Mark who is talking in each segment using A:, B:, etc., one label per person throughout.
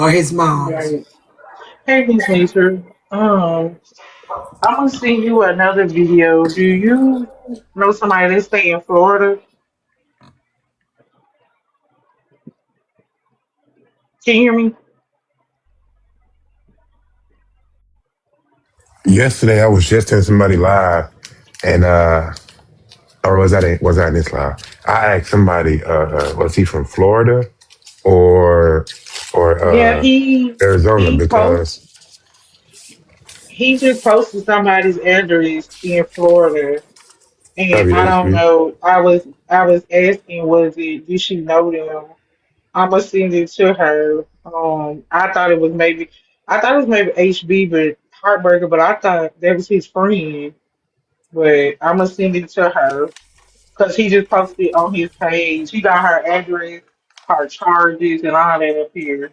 A: or his mom's.
B: Right. Hey, Miss Netra. I'm gonna send you another video. Do you know somebody that stay in Florida? Can you hear me?
C: Yesterday, I was just telling somebody live, and or was that in this live? I asked somebody, was he from Florida or or
B: Yeah,
C: Arizona?
B: he posts.
C: Because
B: He just posted somebody's address in Florida, and I don't
C: WHB.
B: know. I was asking, was it? Did she know them? I'm gonna send it to her. I thought it was maybe HB, but Heartbreaker. But I thought that was his friend. But I'm gonna send it to her because he just posted on his page. He got her address, her charges, and all that up here.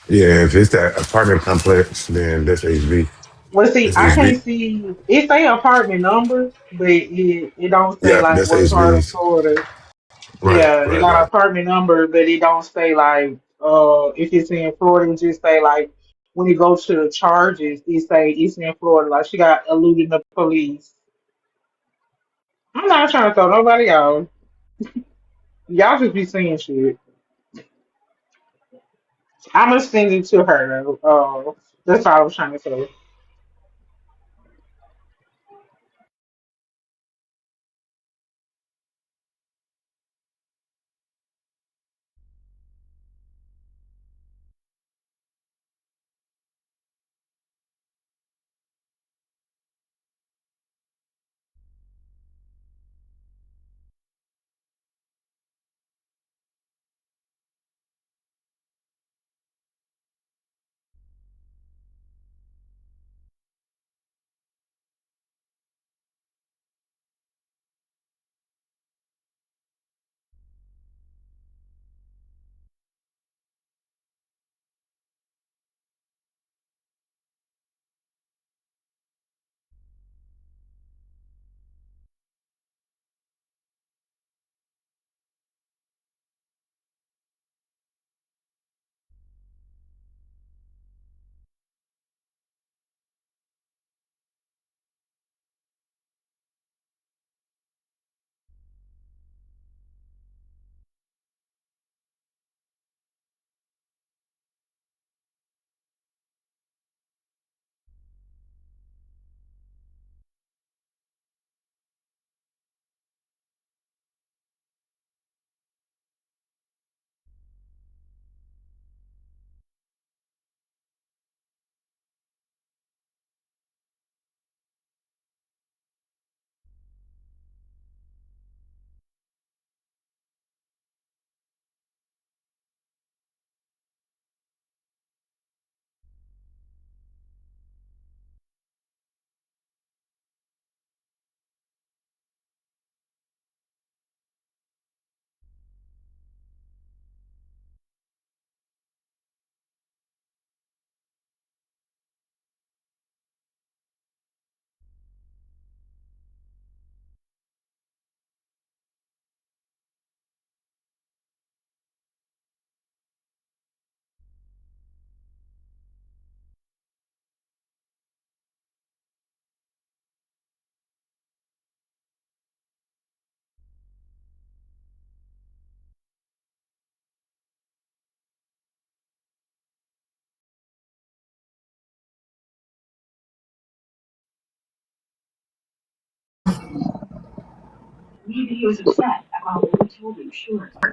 C: Yeah, if it's that apartment complex, then that's HB.
B: Well, see,
C: That's
B: I
C: HB.
B: can't see. It say apartment number, but it don't say
C: Yeah,
B: like
C: that's
B: what part of
C: HB's.
B: Florida.
C: Right,
B: Yeah, it
C: right,
B: got an
C: right.
B: apartment number, but it don't say like if it's in Florida. It just say like when you go to the charges, it say it's in Florida. Like she got eluding the police. I'm not trying to throw nobody out. Y'all just be saying shit. I'm gonna send it to her. That's all I was trying to say.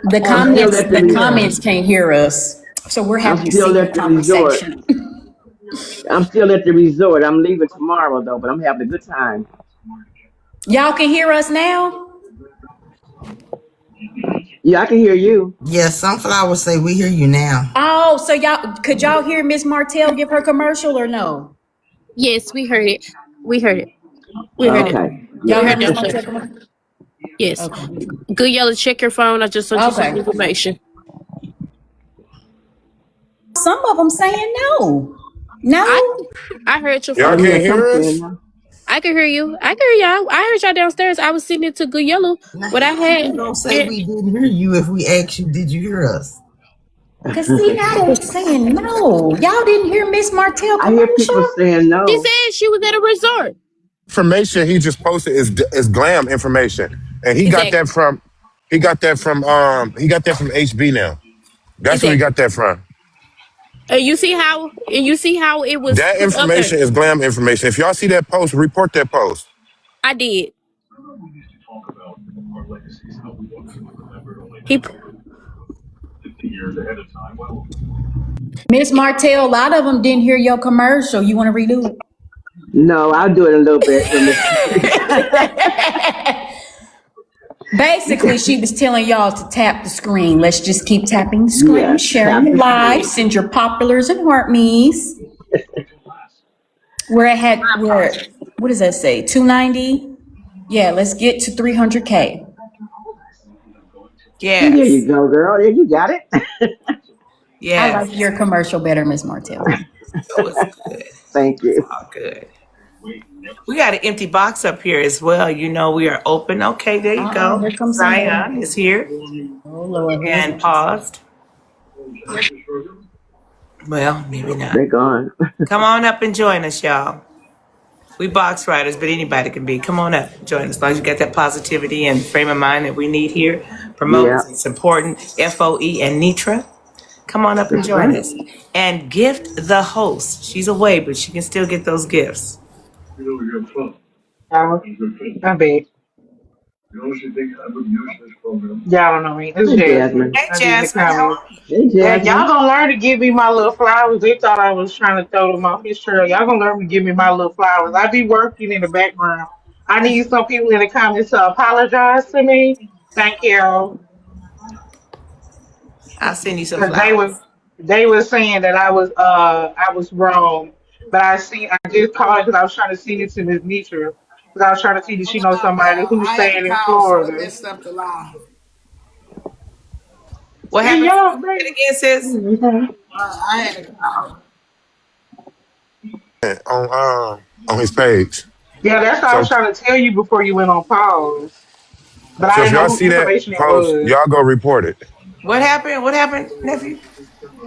D: The
E: I'm still
D: comments,
E: at the
D: the
E: re-
D: comments can't hear us, so we're
E: I'm
D: having to see
E: still
D: your
E: at the resort.
D: conversation.
E: I'm still at the resort. I'm leaving tomorrow though, but I'm having a good time.
D: Y'all can hear us now?
E: Yeah, I can hear you.
A: Yeah, Sunflower say we hear you now.
D: Oh, so y'all hear Miss Martell give her commercial or no?
F: Yes, we heard it. We heard it. We heard it.
E: Okay.
A: Oh,
F: We
D: Y'all
E: Yeah.
D: heard
F: heard
D: Miss
F: that. Shit.
D: Martell commercial?
F: Yes.
D: Okay.
F: Good yellow, check your phone. I just sent you some
D: Okay.
F: information.
D: Some of them saying no.
F: I
D: No?
F: I heard your
C: Y'all
E: Oh
F: phone.
E: yeah,
C: can't
E: some
C: hear
E: saying
C: us?
E: no.
F: I can hear you. I can hear y'all. I heard y'all downstairs. I was sitting into good yellow.
A: Now,
F: What I
A: how
F: had.
A: you gonna say
F: It,
A: we didn't hear you if we asked you, did you hear us?
D: Cause see now they're saying no. Y'all didn't hear Miss Martell
E: I hear people
D: commercial?
E: saying
F: she
E: no.
F: said she was at a resort.
C: Information he just posted is glam information, and
F: Exactly.
C: he got that from HB now. That's where he
F: Exactly.
C: got that from.
F: And you see how it was
C: That
F: put up there.
C: information is glam information. If y'all see that post, report that post.
F: I did. He
D: Miss Martell, a lot of them didn't hear your commercial. You want to redo
E: No, I'll do it a little bit for Miss Patricia.
D: it? Basically, she was telling y'all to tap the screen. Let's just keep tapping the screen,
E: Yes,
D: sharing
E: tap
D: it
E: the
D: live,
E: screen.
D: send your populars and heart me's. Where it had where what does that say? 290? Yeah, let's get to 300K.
E: There
A: Yes.
E: you go, girl. There you got it.
D: I
A: Yes.
D: like your commercial better, Miss Martell.
A: So it's good.
E: Thank you.
A: All good. We got an empty box up here as well. You know, we are open. Okay, there you
D: Uh-oh,
A: go.
D: here comes somebody.
A: Zion is here
D: Oh Lord, who is
A: and
D: it?
A: paused. Well, maybe not.
E: They're gone.
A: Come on up and join us, y'all. We box riders, but anybody can be. Come on up, join us. As long as you got that positivity and frame of mind that we need here.
E: Yeah,
A: Promote, it's important. FOE and Netra. Come on up and
E: that's
A: join
E: right.
A: us. And gift the host. She's away, but she can still get those gifts.
B: I bet. Y'all don't know me. It's
E: Hey,
B: Jasmine.
E: Jasmine.
A: Hey,
B: I did the
A: Jasmine, how
B: comments.
A: are you?
E: Hey,
B: Yeah, y'all
E: Jasmine.
B: gonna learn to give me my little flowers. They thought I was trying to throw them off his trail. Y'all gonna learn to give me my little flowers. I be working in the background. I need some people in the comments to apologize to me. Thank you.
A: I'll send you some
B: Because
A: flowers.
B: they were saying that I was wrong. But I just called because I was trying to send it to Miss Netra. Because I was trying to see if she knows
G: Nah,
B: somebody
G: well,
B: who's
G: I had to
B: staying in
G: call, so it
B: Florida.
G: messed up the line.
A: What
B: And
A: happened?
B: y'all,
A: Say it again, sis.
B: Mhm.
G: I had to call.
C: On his page.
B: Yeah, that's what I
C: So
B: was trying to tell you before you went on pause. But I
C: so if
B: didn't
C: y'all
B: know whose
C: see that
B: information it
C: post,
B: was.
C: y'all go report it.
A: What happened? What happened, nephew?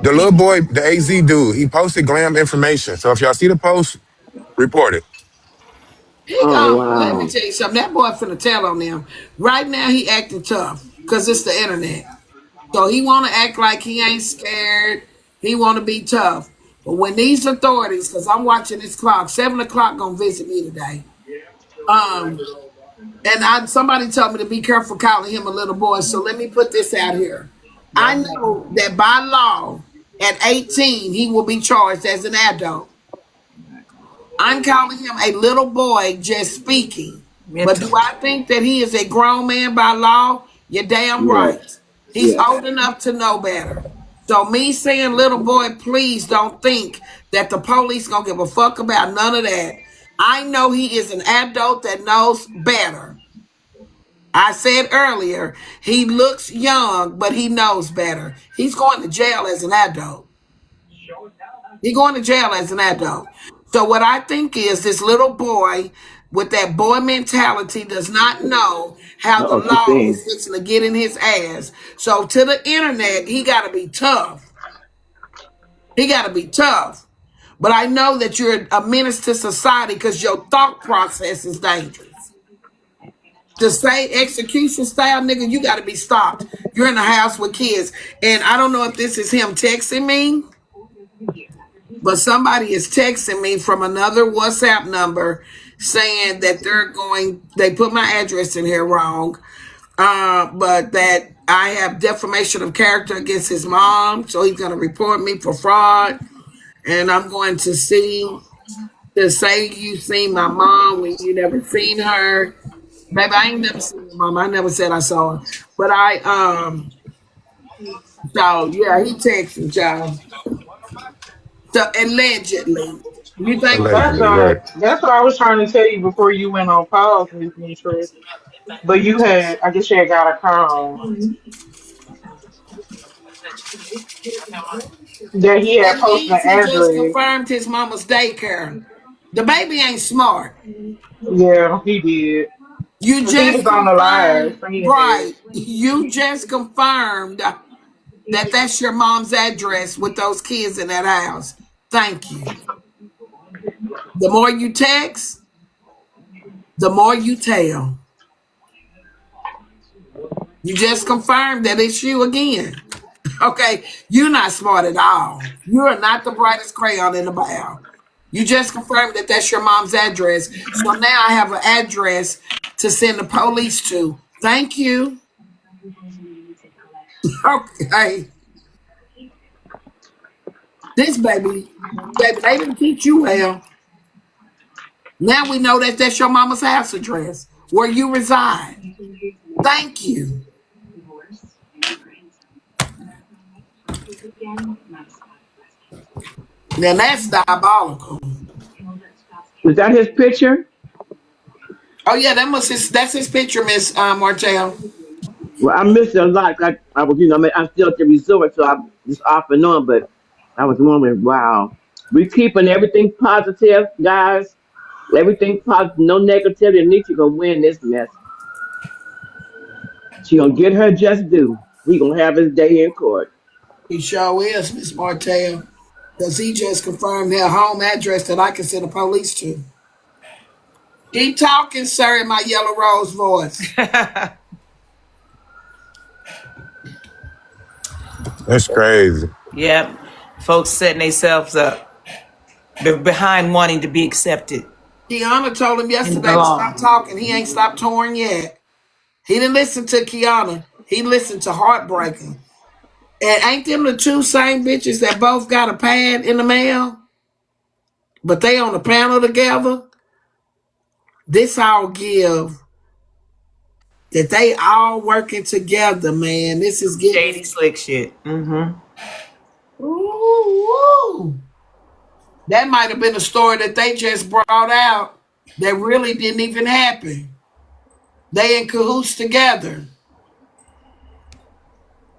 C: The little boy, the AZ dude, he posted glam information. So if y'all see the post, report it.
G: He
E: Oh,
G: gone. Let me
E: wow.
G: tell you something. That boy finna tell on them. Right now, he acting tough because it's the internet. So he want to act like he ain't scared. He want to be tough. But when these authorities, because I'm watching this clock, 7 o'clock gonna visit me today. Um, and somebody told me to be careful calling him a little boy. So let me put this out here. I know that by law, at 18, he will be charged as an adult. I'm calling him a little boy just speaking. But do
A: Mentally.
G: I think that he is a grown man by law? You're damn
E: Yes,
G: right. He's
E: yes.
G: old enough to know better. So me saying little boy, please don't think that the police gonna give a fuck about none of that. I know he is an adult that knows better. I said earlier, he looks young, but he knows better. He's going to jail as an adult. He's going to jail as an adult. So what I think is this little boy with that boy mentality does not know how the
E: Oh, she's
G: law is
E: saying.
G: fixing to get in his ass. So to the internet, he got to be tough. He got to be tough. But I know that you're a menace to society because your thought process is dangerous. To say execution style, nigga, you got to be stopped. You're in the house with kids. And I don't know if this is him texting me, but somebody is texting me from another WhatsApp number saying that they put my address in here wrong, but that I have defamation of character against his mom. So he's going to report me for fraud. And I'm going to to say you seen my mom when you never seen her. Baby, I ain't never seen your mom. I never said I saw her. But so yeah, he texted y'all. So allegedly. You think
C: Allegedly, right.
B: That's what I was trying to tell you before you went on pause, Miss Netra. But I guess you had got a call that he had
G: that
B: posted
G: means
B: an
G: he just
B: address.
G: confirmed his mama's daycare. The baby ain't smart.
B: Yeah, he did.
G: You
B: Cause he was
G: just
B: on the live
G: confirmed,
B: saying that.
G: right? You just confirmed that that's your mom's address with those kids in that house. Thank you. The more you text, the more you tell. You just confirmed that it's you again. Okay, you're not smart at all. You are not the brightest crayon in the bow. You just confirmed that that's your mom's address. So now I have an address to send the police to. Thank you. Okay. This baby, they didn't teach you well. Now we know that that's your mama's house address where you reside. Thank you. Now that's diabolical.
E: Is that his picture?
G: Oh yeah, that's his picture, Miss Martell.
E: Well, I missed it a lot. I was, I'm still at the resort, so I'm just off and on. But I was wondering, wow, we keeping everything positive, guys. Everything positive, no negativity. And Nietzsche gonna win this mess. She gonna get her just due. He gonna have his day in court.
G: He sure is, Miss Martell. Because he just confirmed their home address that I can send the police to. Keep talking, sir, in my yellow rose voice.
C: That's crazy.
A: Yep. Folks setting themselves up behind wanting to be accepted
G: Kiana told him
A: and
G: yesterday to stop
A: belong.
G: talking. He ain't stopped touring yet. He didn't listen to Kiana. He listened to Heartbreaker. And ain't them the two same bitches that both got a pad in the mail? But they on the panel together? This all give that they all working together, man. This is
A: Shady,
G: giving.
A: slick shit. Mm-hmm.
G: Ooh. That might have been a story that they just brought out that really didn't even happen. They in cahoots together.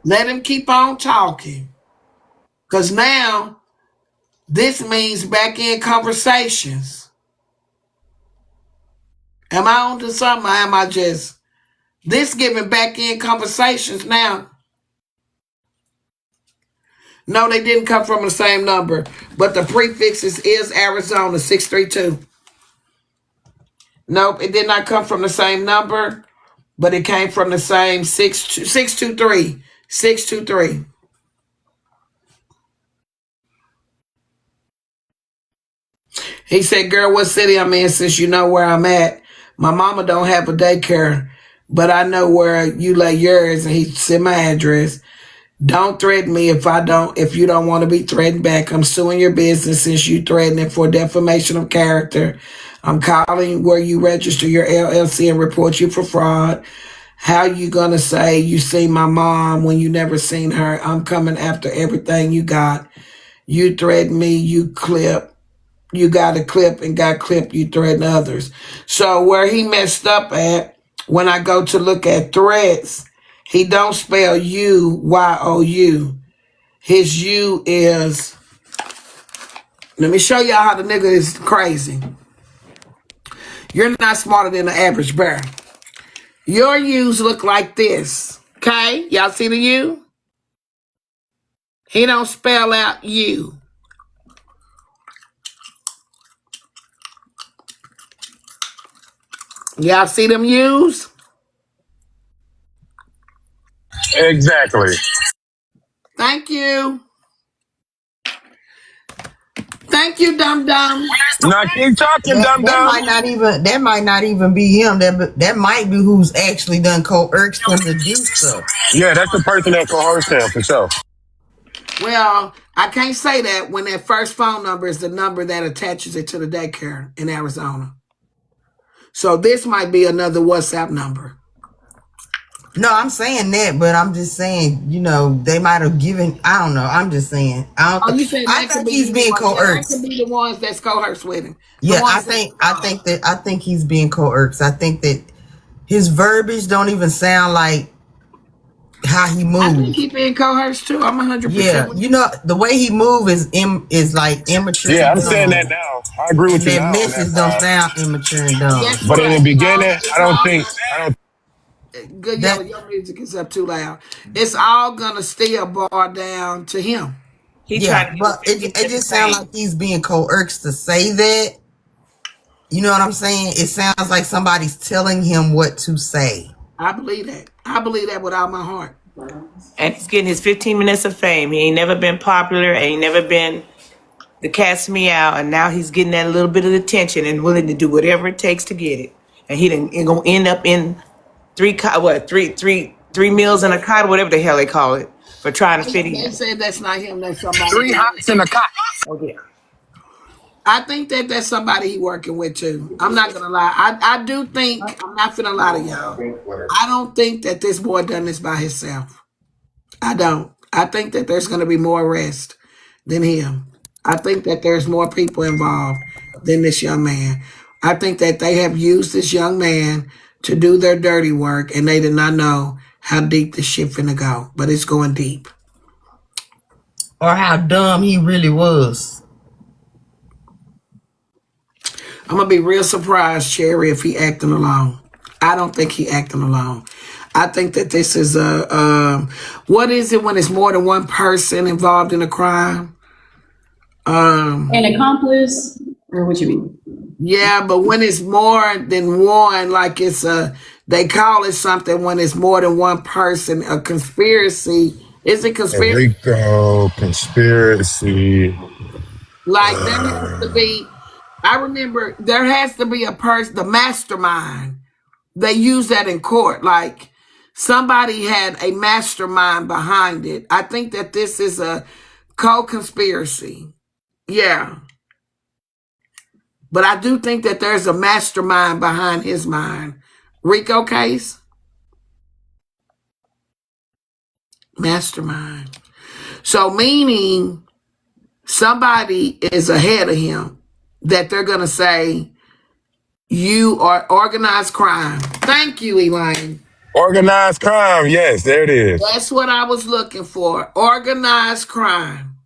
G: Let him keep on talking. Because now this means back in conversations. Am I on to something or am I just this giving back in conversations now? No, they didn't come from the same number, but the prefixes is Arizona 632. Nope, it did not come from the same number, but it came from the same 623. 623. He said, girl, what city I'm in since you know where I'm at? My mama don't have a daycare, but I know where you lay yours. And he said my address. Don't threaten me if you don't want to be threatened back. I'm suing your business since you threatened it for defamation of character. I'm calling where you register your LLC and report you for fraud. How you gonna say you seen my mom when you never seen her? I'm coming after everything you got. You threatened me, you got a clip and got clipped, you threaten others. So where he messed up at, when I go to look at threats, he don't spell you. His you is, let me show y'all how the nigga is crazy. You're not smarter than the average bear. Your U's look like this. Okay? Y'all see the U? He don't spell out you. Y'all see them U's?
C: Exactly.
G: Thank you. Thank you, dum dum.
C: Now keep talking,
H: That
C: dum dum.
H: that might not even be him. That might be who's actually done coerced him to do stuff.
C: Yeah, that's the person that coerced him for sure.
G: Well, I can't say that when that first phone number is the number that attaches it to the daycare in Arizona. So this might be another WhatsApp number.
H: No, I'm saying that, but I'm just saying, they might have given. I don't know. I'm just saying.
G: Oh, you said
H: I
G: that could
H: think
G: be
H: he's being
G: that could
H: coerced.
G: be the ones that's coerced with him. The
H: Yeah,
G: ones that
H: I think he's being coerced. I think that his verbiage don't even sound like how he
G: I think
H: moves.
G: he being coerced too. I'm 100%
H: Yeah,
G: with
H: you
G: you.
H: know the way he move is like immature
C: Yeah,
H: and
C: I'm saying
H: dumb,
C: that now. I agree
H: and
C: with you
H: that
C: now on that
H: message don't
C: part.
H: sound immature and dumb.
G: Guess
C: But in
G: what?
C: the beginning,
G: It's all gonna
C: I don't
G: good
H: That
G: your music is up too loud. It's all gonna still boil down to him.
A: He
H: yeah,
A: trying to get his
H: but
A: 15
H: it
A: minutes of
H: just sounds
A: fame.
H: like he's being coerced to say that. You know what I'm saying? It sounds like somebody's telling him what to say.
G: I believe that. I believe that with all my heart.
A: And he's getting his 15 minutes of fame. He ain't never been popular, ain't never been the cast me out, and now he's getting that little bit of attention and willing to do whatever it takes to get it. And he didn't gonna end up in three meals in a cot, whatever the hell they call it, for trying to fit
G: They
A: in.
G: said that's not him. That's somebody.
I: Three hots in a cot.
A: Oh yeah.
G: I think that that's somebody he working with too. I'm not gonna lie. I do think I'm not finna lie to y'all. I don't think that this boy done this by himself. I don't. I think that there's gonna be more arrests than him. I think that there's more people involved than this young man. I think that they have used this young man to do their dirty work, and they did not know how deep the shit finna go. But it's going deep.
H: Or how dumb he really was.
G: I'm gonna be real surprised, Cherry, if he acting alone. I don't think he acting alone. I think that this is a what is it when it's more than one person involved in a crime?
D: An accomplice, or what you mean?
G: Yeah, but when it's more than one, like it's a they call it something when it's more than one person, a conspiracy. Is it conspiracy?
C: Rico conspiracy.
G: Like there has to be. I remember there has to be a person, the mastermind. They use that in court. Like somebody had a mastermind behind it. I think that this is a co-conspiracy. Yeah. But I do think that there's a mastermind behind his mind. Rico case? Mastermind. So meaning somebody is ahead of him that they're going to say, you are organized crime. Thank you, Elaine.
C: Organized crime. Yes, there it is.
G: That's what I was looking for. Organized crime.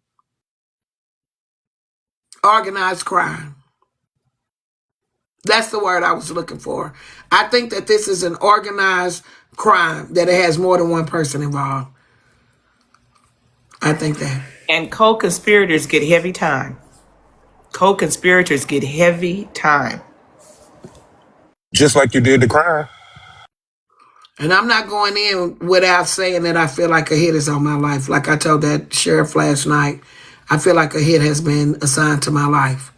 G: Organized crime. That's the word I was looking for. I think that this is an organized crime, that it has more than one person involved. I think that.
A: And co-conspirators get heavy time. Co-conspirators get heavy time.
C: Just like you did the crime.
G: And I'm not going in without saying that I feel like a hit is on my life. Like I told that sheriff last night, I feel like a hit has been assigned to my life.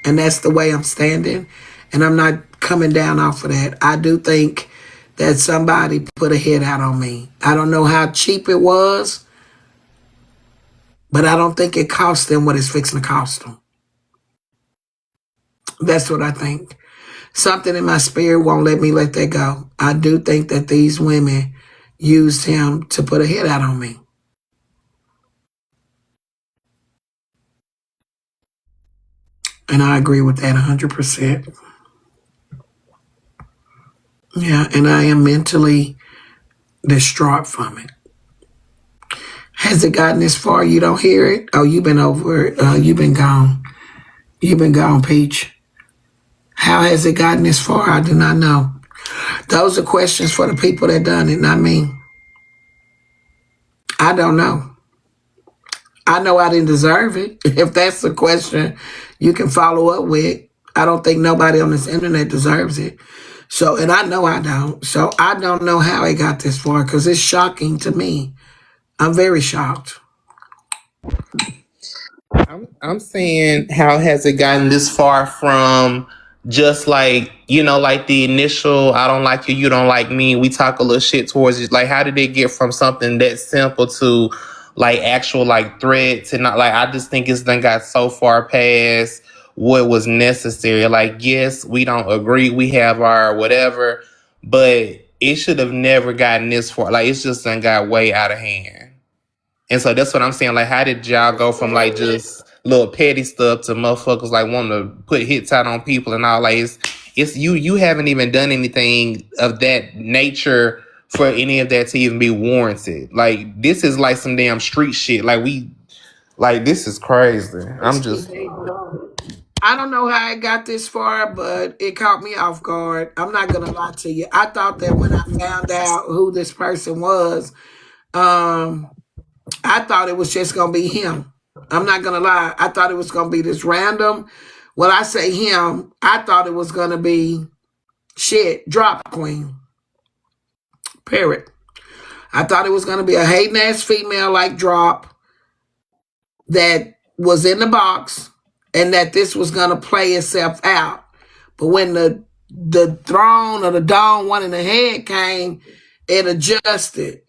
G: And that's the way I'm standing. And I'm not coming down off of that. I do think that somebody put a hit out on me. I don't know how cheap it was, but I don't think it cost them what it's fixing to cost them. That's what I think. Something in my spirit won't let me let that go. I do think that these women used him to put a hit out on me. And I agree with that 100%. Yeah, and I am mentally distraught from it. Has it gotten this far? You don't hear it? Oh, you've been over it. You've been gone. You've been gone, Peach. How has it gotten this far? I do not know. Those are questions for the people that done it, not me. I don't know. I know I didn't deserve it. If that's the question you can follow up with, I don't think nobody on this internet deserves it. So, and I know I don't. So I don't know how it got this far because it's shocking to me. I'm very shocked.
J: I'm saying, how has it gotten this far from just like, like the initial I don't like you, you don't like me, we talk a little shit towards you. Like, how did it get from something that simple to like actual like threats? And not like, I just think it's done got so far past what was necessary. Like, yes, we don't agree, we have our whatever, but it should have never gotten this far. Like, it's just done got way out of hand. And so that's what I'm saying. Like, how did y'all go from like just little petty stuff to motherfuckers like wanting to put hits out on people and all? Like, it's you haven't even done anything of that nature for any of that to even be warranted. Like this is like some damn street shit. Like this is crazy. I'm just
G: I don't know how it got this far, but it caught me off guard. I'm not gonna lie to you. I thought that when I found out who this person was, um, I thought it was just gonna be him. I'm not gonna lie. I thought it was gonna be this random. When I say him, I thought it was gonna be shit, drop queen. Period. I thought it was gonna be a hating ass female like drop that was in the box and that this was going to play itself out. But when the throne or the dawn one in the head came, it adjusted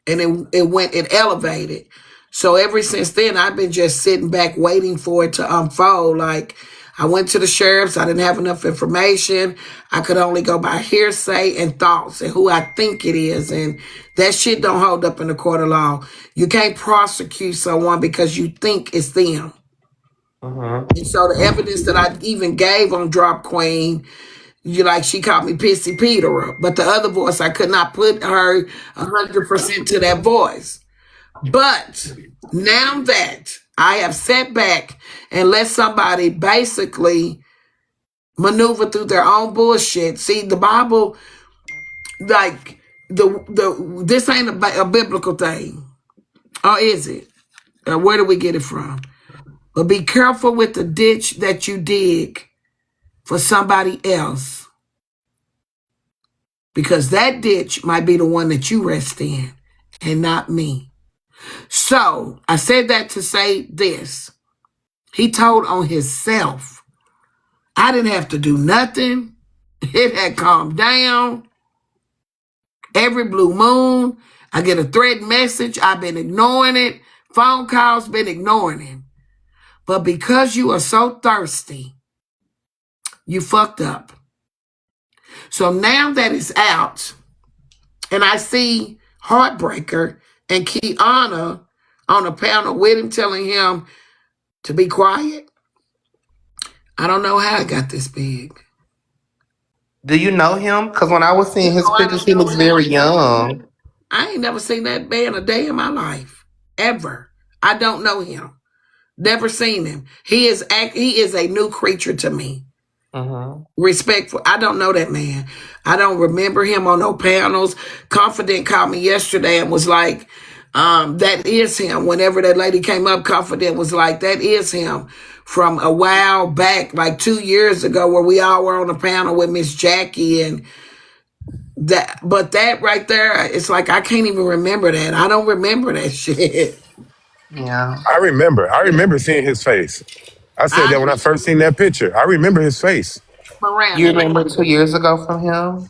G: and it elevated. So ever since then, I've been just sitting back waiting for it to unfold. Like I went to the sheriff's, I didn't have enough information. I could only go by hearsay and thoughts and who I think it is. And that shit don't hold up in the court of law. You can't prosecute someone because you think it's them. And so the evidence that I even gave on Drop Queen, she called me Pissy Peter, but the other voice, I could not put her 100% to that voice. But now that I have sat back and let somebody basically maneuver through their own bullshit. See, the Bible, like this ain't a biblical thing, or is it? Where do we get it from? But be careful with the ditch that you dig for somebody else, because that ditch might be the one that you rest in and not me. So I said that to say this. He told on himself. I didn't have to do nothing. It had calmed down. Every blue moon, I get a threat message. I've been ignoring it. Phone calls, been ignoring him. But because you are so thirsty, you fucked up. So now that it's out, and I see Heartbreaker and Kiana on a panel with him telling him to be quiet, I don't know how it got this big.
J: do you know him? Because when I was seeing his
G: No, I
J: pictures,
G: don't
J: he
G: know
J: looks
G: him.
J: very young.
G: I ain't never seen that man a day in my life. Ever. I don't know him. Never seen him. He is a new creature to me. Respectful. I don't know that man. I don't remember him on no panels. Confident called me yesterday and was like, that is him. Whenever that lady came up, Confident was like, that is him from a while back, like 2 years ago, where we all were on a panel with Miss Jackie and that. But that right there, it's like I can't even remember that. I don't remember that shit.
J: Yeah.
C: I remember seeing his face. I said
G: I
C: that when I first seen that picture. I remember his face.
J: You
G: Miranda.
J: remember 2 years ago from him?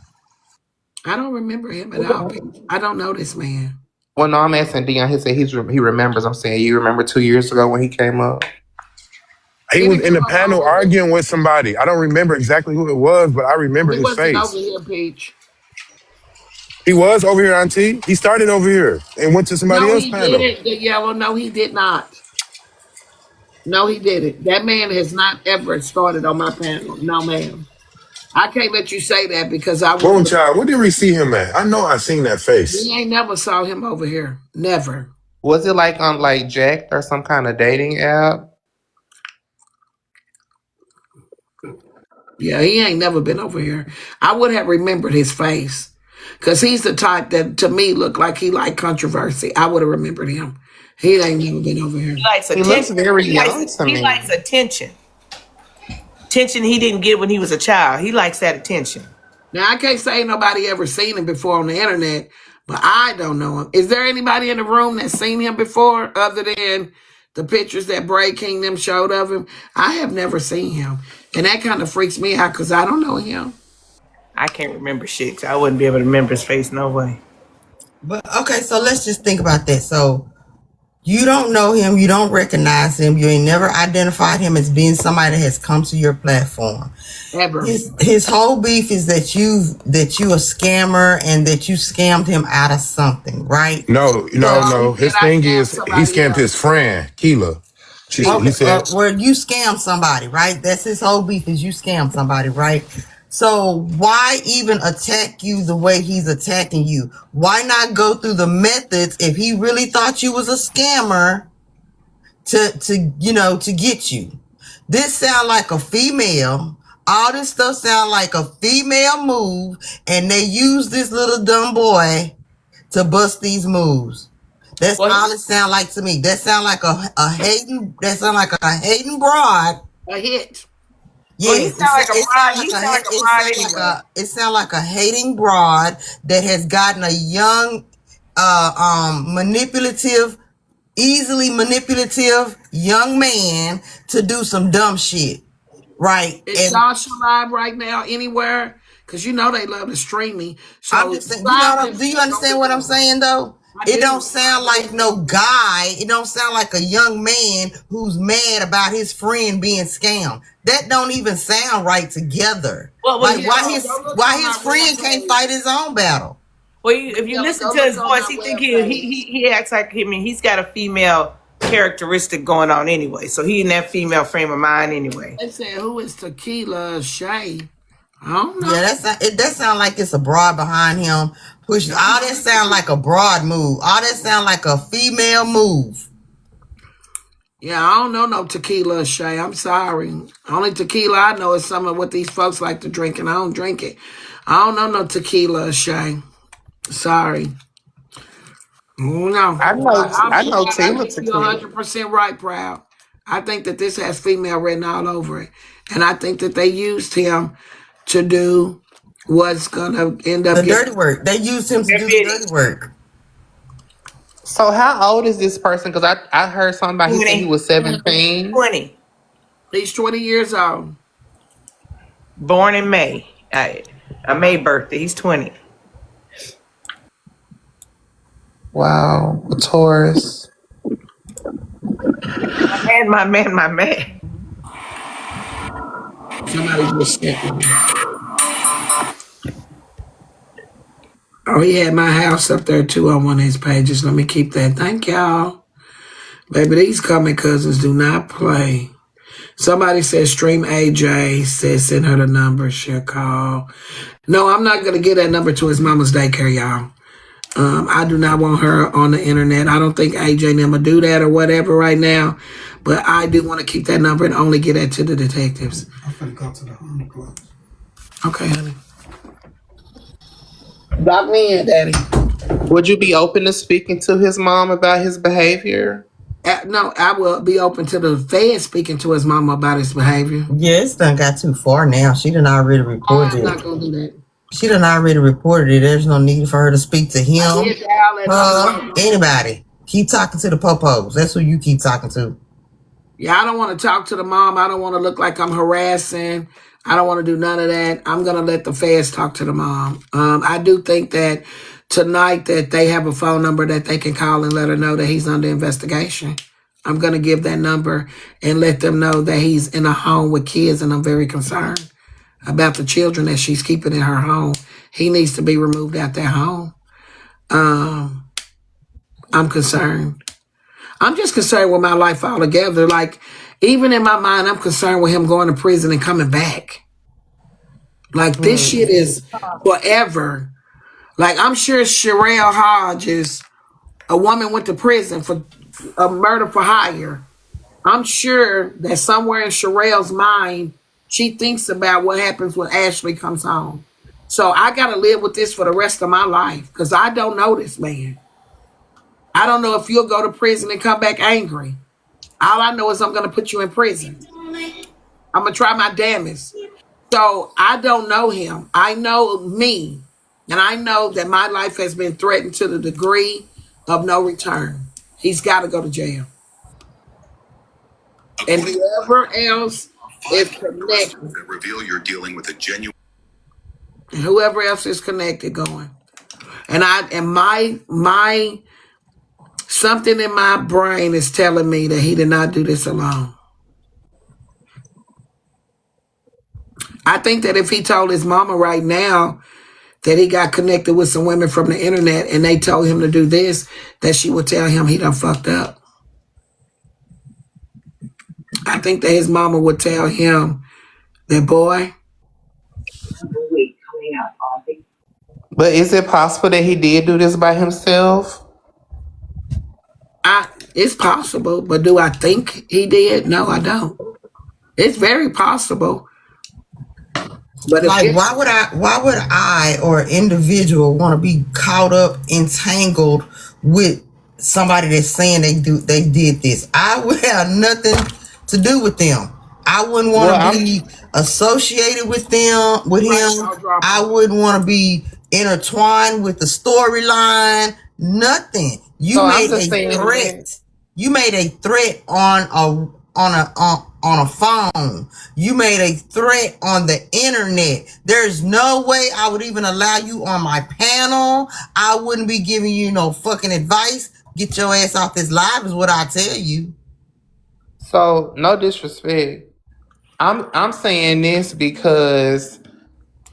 G: I don't remember him at all. I don't know this man.
J: Well, no, I'm asking Dion. He said he remembers. I'm saying you remember 2 years ago when he came up?
C: He
G: He
C: was
G: didn't
C: in
G: come
C: the
G: up
C: panel
G: over here.
C: arguing with somebody. I don't remember exactly who it was, but I remember
G: He
C: his
G: wasn't over
C: face.
G: here, Peach.
C: He was over here, Auntie. He started over here and went to somebody
G: No,
C: else's
G: he
C: panel.
G: didn't. The yellow. No, he did not. No, he didn't. That man has not ever started on my panel. No, ma'am. I can't let you say that because I would
C: Bone
G: have.
C: Child, where did we see him at? I know I seen that face.
G: We ain't never saw him over here. Never.
J: Was it like on like Jack or some kind of dating app?
G: Yeah, he ain't never been over here. I would have remembered his face because he's the type that to me looked like he liked controversy. I would have remembered him. He ain't never been over here.
A: He likes
J: He looks
A: attention.
J: very
A: He likes
J: young to
A: he
J: me.
A: likes attention. Attention he didn't get when he was a child. He likes that attention.
G: Now I can't say nobody ever seen him before on the internet, but I don't know him. Is there anybody in the room that's seen him before other than the pictures that Bray King them showed of him? I have never seen him. And that kind of freaks me out because I don't know him.
A: I can't remember shit. So I wouldn't be able to remember his face. No way.
H: But okay, so let's just think about that. So you don't know him, you don't recognize him, you ain't never identified him as being somebody that has come to your platform.
G: Ever.
H: His whole beef is that you a scammer and that you scammed him out of something, right?
C: No, no,
H: So
G: No, he
C: no.
G: said
C: His
G: I
C: thing
G: scammed
C: is he
G: somebody
C: scammed his
G: else.
C: friend, Keela. He
H: okay,
C: said,
H: where you scam somebody, right? That's his whole beef is you scam somebody, right? So why even attack you the way he's attacking you? Why not go through the methods if he really thought you was a scammer to get you? This sound like a female. All this stuff sound like a female move, and they use this little dumb boy to bust these moves. That's
G: Well,
H: all it sound like to me. That sound like a hating. That sound like a hating broad.
G: a hit.
A: Well, he
H: Yes,
A: sound like a
H: it sound
A: bride.
H: like
A: He sound like a bride anyway.
H: it sound like a hating broad that has gotten a young, manipulative, easily manipulative young man to do some dumb shit, right?
G: Is
H: And
G: Sasha live right now anywhere? Because you know they love to stream me.
H: I'm
G: So
H: just saying,
G: live
H: do you understand what I'm saying though?
G: I
H: It
G: do.
H: don't sound like no guy. It don't sound like a young man who's mad about his friend being scammed. That don't even sound right together.
A: Well,
H: Like
G: Yeah, go look
H: why
G: on
H: his
G: my real
H: friend can't
G: page.
H: fight his own battle?
A: if you
G: Yeah,
A: listen
G: go
A: to
G: look
A: his
G: on
A: voice,
G: my
A: he think
G: webpage.
A: he acts like him. I mean, he's got a female characteristic going on anyway. So he in that female frame of mind anyway.
G: They said, who is Tequila Shay? I don't know.
H: Yeah, that sound like it's a broad behind him. Push all that sound like a broad move. All that sound like a female move.
G: Yeah, I don't know no Tequila Shay. I'm sorry. Only tequila I know is some of what these folks like to drink, and I don't drink it. I don't know no Tequila Shay. Sorry. No.
J: I know
G: I
J: Tila
G: give you
J: Tequila.
G: 100% right, Proud. I think that this has female written all over it. And I think that they used him to do what's going to end up
H: The
G: getting.
H: dirty work. They used him to
A: That
H: do the
A: bitty.
H: dirty work.
J: So how old is this person? Because I heard something about he said he
A: 20.
J: was 17.
A: 20.
G: He's 20 years old.
A: Born in May. A May birthday. He's 20.
J: Wow, a Taurus.
A: My man.
G: Somebody just sent me. Oh, he had my house up there too on one of his pages. Let me keep that. Thank y'all. Baby, these coming cousins do not play. Somebody said stream AJ, said send her the number, she'll call. No, I'm not going to get that number to his mama's daycare, y'all. I do not want her on the internet. I don't think AJ and them will do that or whatever right now. But I do want to keep that number and only get that to the detectives.
I: I'm finna go to the home club.
G: Okay, honey. Block me in, Daddy.
J: Would you be open to speaking to his mom about his behavior?
G: No, I will be open to the Fed speaking to his mama about his behavior.
H: Yeah, it's done got too far now. She done already reported
G: I'm not
H: it.
G: going to do that.
H: She done already reported it. There's no need for her to speak to him,
G: Did dial that number.
H: anybody. Keep talking to the popos. That's who you keep talking to.
G: Yeah, I don't want to talk to the mom. I don't want to look like I'm harassing. I don't want to do none of that. I'm going to let the feds talk to the mom. I do think that tonight that they have a phone number that they can call and let her know that he's under investigation. I'm going to give that number and let them know that he's in a home with kids, and I'm very concerned about the children that she's keeping in her home. He needs to be removed out that home. I'm concerned. I'm just concerned with my life altogether. Like, even in my mind, I'm concerned with him going to prison and coming back. Like, this shit is forever. Like, I'm sure Sherelle Hodges, a woman went to prison for a murder for hire. I'm sure that somewhere in Sherelle's mind, she thinks about what happens when Ashley comes home. So I got to live with this for the rest of my life because I don't know this man. I don't know if you'll go to prison and come back angry. All I know is I'm going to put you in prison. I'm going to try my damnedest. So I don't know him. I know me. And I know that my life has been threatened to the degree of no return. He's got to go to jail. And whoever else is connected. Reveal you're dealing with a genuine. And whoever else is connected going. And my something in my brain is telling me that he did not do this alone. I think that if he told his mama right now that he got connected with some women from the internet and they told him to do this, that she would tell him he done fucked up. I think that his mama would tell him that, boy,
J: But is it possible that he did do this by himself?
G: It's possible, but do I think he did? No, I don't. It's very possible. But if
H: Like, why would I or an individual want to be caught up, entangled with somebody that's saying they did this? I would have nothing to do with them. I wouldn't want to be associated with them, with him. I wouldn't want to be intertwined with the storyline. Nothing.
J: So I'm just saying
H: Threat. You made a threat on a phone. You made a threat on the internet. There's no way I would even allow you on my panel. I wouldn't be giving you no fucking advice. Get your ass off this live is what I tell you.
J: So no disrespect. I'm saying this because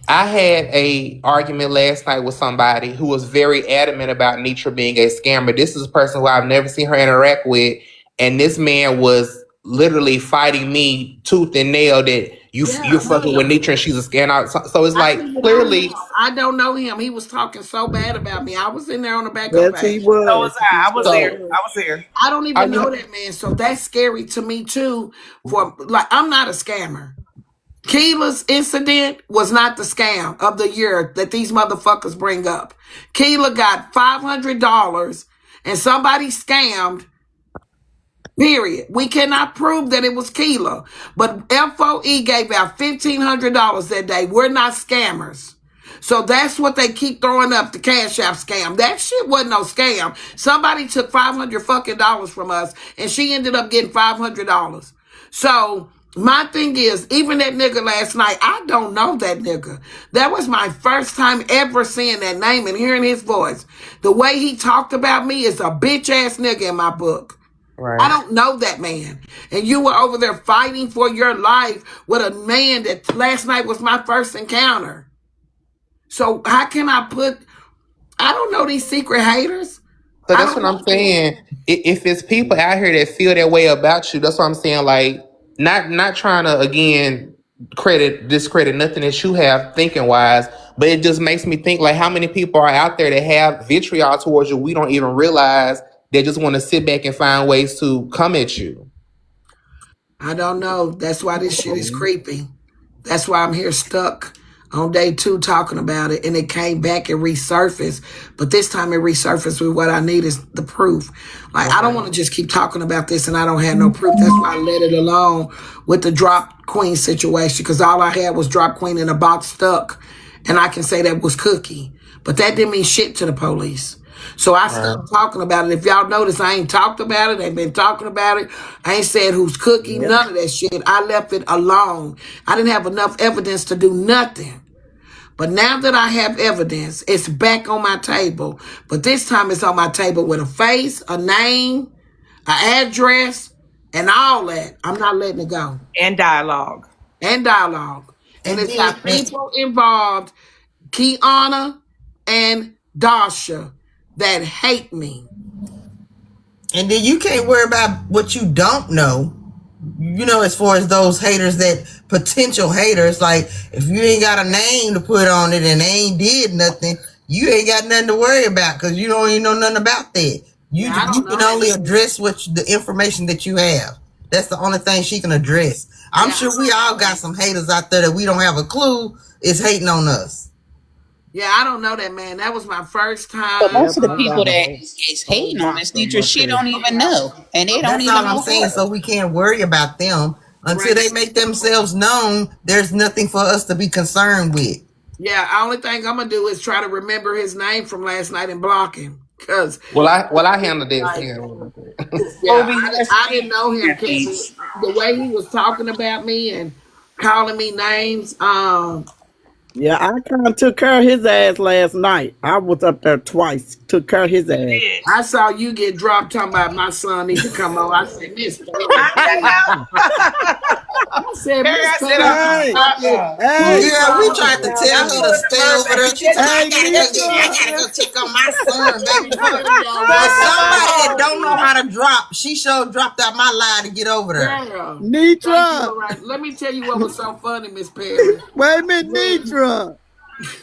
J: I had a argument last night with somebody who was very adamant about Netra being a scammer. This is a person who I've never seen her interact with, and this man was literally fighting me tooth and nail that you're fucking with Netra and she's a scammer. So it's like clearly
G: I don't know him. He was talking so bad about me. I was in there on the backup
B: Yes, he
G: page.
B: was.
A: So was I. I was
J: So-
A: there. I was there.
G: I don't even know that man, so that's scary to me too. For like, I'm not a scammer. Keela's incident was not the scam of the year that these motherfuckers bring up. Keela got $500 and somebody scammed. Period. We cannot prove that it was Keela, but FOE gave out $1,500 that day. We're not scammers. So that's what they keep throwing up, the Cash App scam. That shit wasn't no scam. Somebody took $500 fucking dollars from us and she ended up getting $500. So my thing is, even that nigga last night, I don't know that nigga. That was my first time ever seeing that name and hearing his voice. The way he talked about me is a bitch ass nigga in my book.
J: right.
G: I don't know that man. And you were over there fighting for your life with a man that last night was my first encounter. So how can I I don't know these secret haters.
J: So that's what I'm saying. If it's people out here that feel that way about you, that's what I'm saying. Like, not trying to again discredit nothing that you have thinking wise, but it just makes me think like how many people are out there that have vitriol towards you we don't even realize. They just want to sit back and find ways to come at you.
G: I don't know. That's why this shit is creepy. That's why I'm here stuck on day 2 talking about it, and it came back and resurfaced. But this time it resurfaced with what I need is the proof. Like, I don't want to just keep talking about this and I don't have no proof. That's why I let it alone with the drop queen situation, because all I had was drop queen in a box stuck, and I can say that was Cookie. But that didn't mean shit to the police. So I stopped talking about it. If y'all notice, I ain't talked about it. Ain't been talking about it. I ain't said who's Cookie, none of that shit. I left it alone. I didn't have enough evidence to do nothing. But now that I have evidence, it's back on my table. But this time it's on my table with a face, a name, an address, and all that. I'm not letting it go.
A: And dialogue.
G: And it's got people involved, Kiana and Dasha, that hate me.
H: And then you can't worry about what you don't know. You know, as far as those haters, that potential haters, like if you ain't got a name to put on it and they ain't did nothing, you ain't got nothing to worry about because you don't even know nothing about that. You can only address the information that you have. That's the only thing she can address. I'm sure we all got some haters out there that we don't have a clue is hating on us.
G: Yeah, I don't know that man. That was my first time.
K: But most of the people that is hating on this Netra, she don't even know, and they don't
H: That's
K: even
H: all
K: know
H: I'm saying.
K: her.
H: So we can't worry about them until they make themselves known. There's nothing for us to be concerned with.
G: Yeah, the only thing I'm gonna do is try to remember his name from last night and block him. Cause
J: I handled that.
G: I didn't know him. The way he was talking about me and calling me names.
B: Yeah, I kind of took care of his ass last night. I was up there twice, took care of his ass.
G: I saw you get dropped talking about my son needs to come on. I said, this. I said,
A: Girl,
G: Miss
A: I said,
G: Perry,
L: Hey,
G: pull
L: hey,
G: your
H: Yeah, we
G: mama
H: tried to
G: down.
H: tell
A: I'm
H: her to
A: pulling the
H: stay over there.
A: verbatim.
H: She said, I
L: hey,
H: gotta go get me. I
L: Nitra.
H: gotta go check on my son, baby.
G: Miss Perry got
H: For
A: Son,
G: real
A: come on
H: somebody that
A: home.
H: don't know how to drop, she sure dropped out my line to get over there.
G: girl. Thank you,
L: Nitra.
G: Lorraine. Let me tell you what was so funny, Miss Perry.
L: Wait a minute,
G: When
L: Nitra.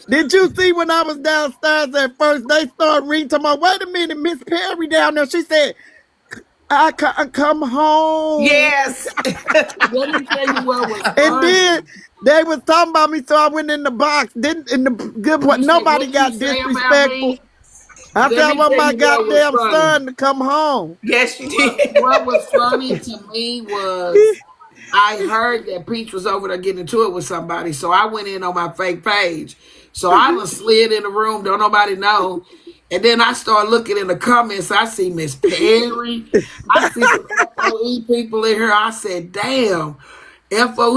L: Did you see when I was downstairs at first? They started ringing to my. Wait a minute, Miss Perry down there. She said, "I come home,"
A: Yes.
G: let me tell you what was
L: and then
G: funny.
L: they was talking about me, so I went in the box. Didn't in the good what?
G: You said,
L: Nobody
G: what you
L: got
G: say about
L: disrespectful.
G: me?
L: I said,
G: Let
L: "I
G: me
L: want
G: tell
L: my
G: you what was
L: goddamn
G: funny.
L: son to come home."
A: Yes, you
G: What
A: did.
G: was funny to me was I heard that Peach was over there getting into it with somebody, so I went in on my fake page. So I done slid in the room, don't nobody know. And then I start looking in the comments. I see Miss Perry. I see some FOE people in here. I said, damn, FOE,